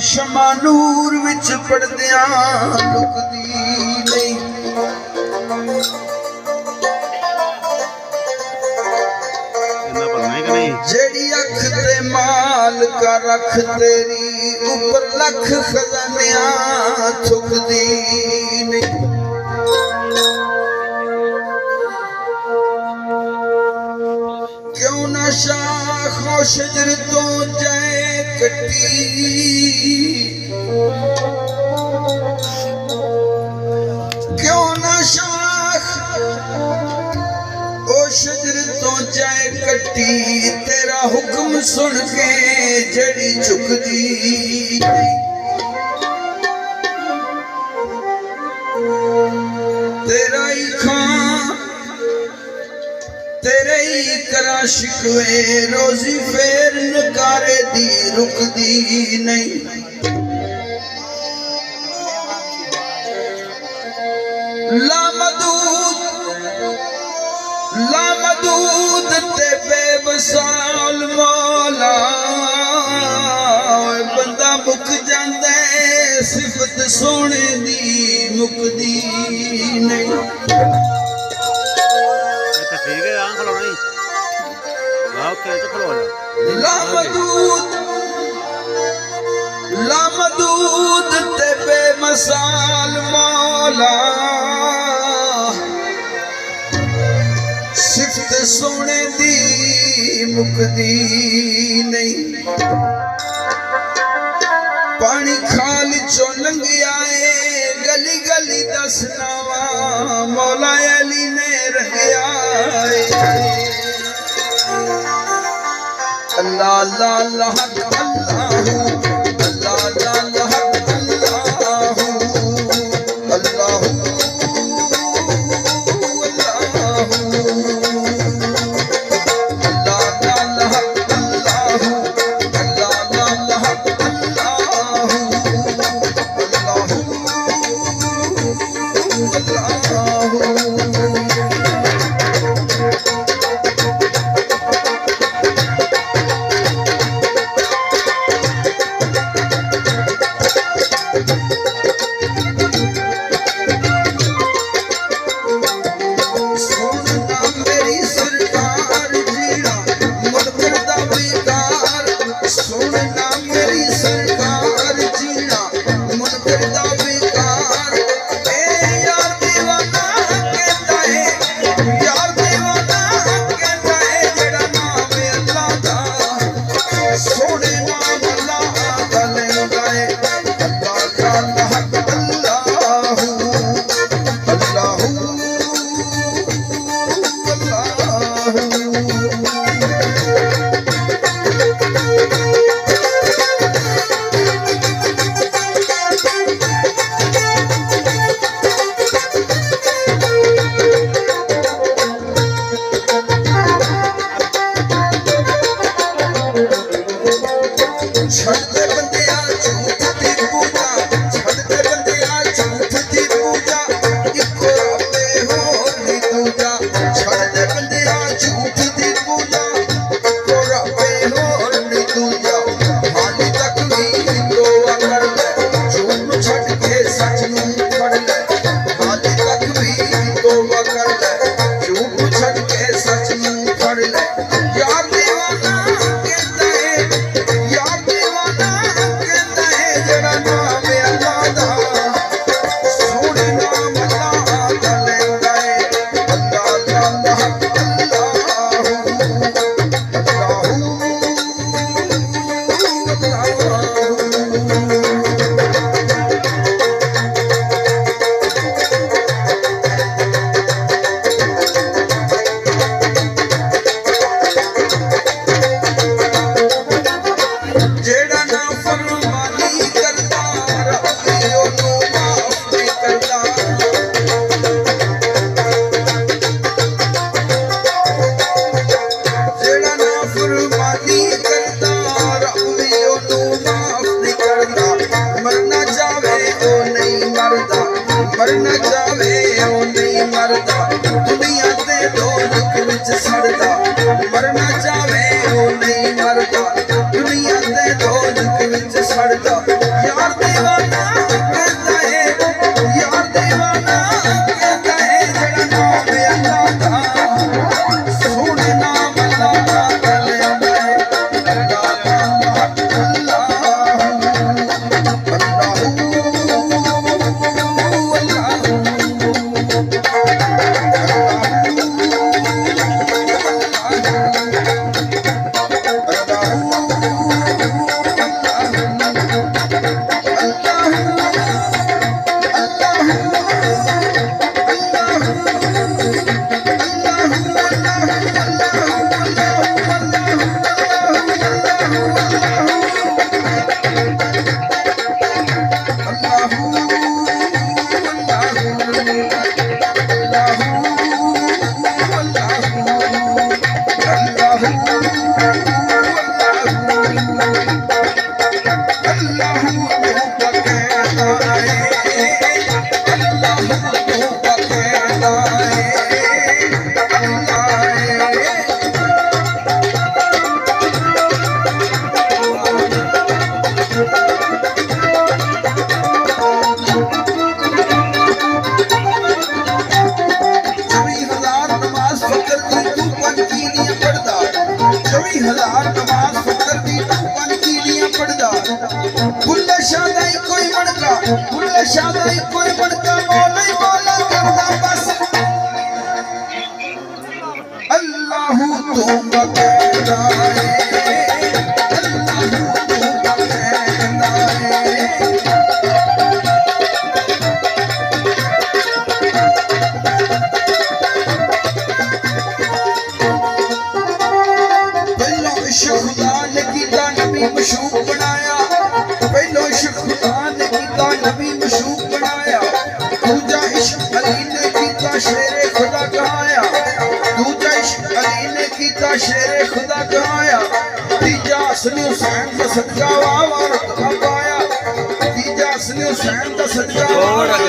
शमा नूर विच पड़दियां लुकदी नहीं। जेड़ी अख ते माल का रख तेरी ऊपर लख खजानिया थुकदी नहीं। क्यों ना शाख शजर तो जाए कटी, क्यों ना शाख ओ शजर तो जाए कटी, तेरा हुक्म सुन के जड़ी झुकदी। तेरा ही खां तेरे ही करा शिकवे, रोजी फेर नकारे दी रुकदी नहीं। लामदूद ते बेबसाल मौला, बंदा मुक जांदा सिफत सोने दी मुकदी नहीं। लामदूद ते बेमसाल मौला, सिफत सोने दी मुकदी नहीं। पानी खाल चो लंघिया गली गली दसनावा, मौला अली ने रंगिया। अल्लाह अल्लाह अल्लाह अल्लाह अल्लाह अल्लाह यार दीवाना कहता है, यार दीवाना कहता है जड़ा नाम अल्लाह दा सोने नाम अल्लाह दा ले आंदा है अल्लाह कोई बड़का मौला मौला करदा बस अल्लाह तू बकेदा है अल्लाह तू बकेदा है पहलो इश्क खुदा ने कीता नबी मशहूर बनाया पहलो इश्क खुदा ने कीता नबी मशहूर बनाया दूजा इश्क अली ने कीता शेरे खुदा कहाया दूजा इश्क अली ने कीता शेरे खुदा कहाया तीजा असली हुसैन दा सदका वाह वाह पाया तीजा असली हुसैन दा सदका वाह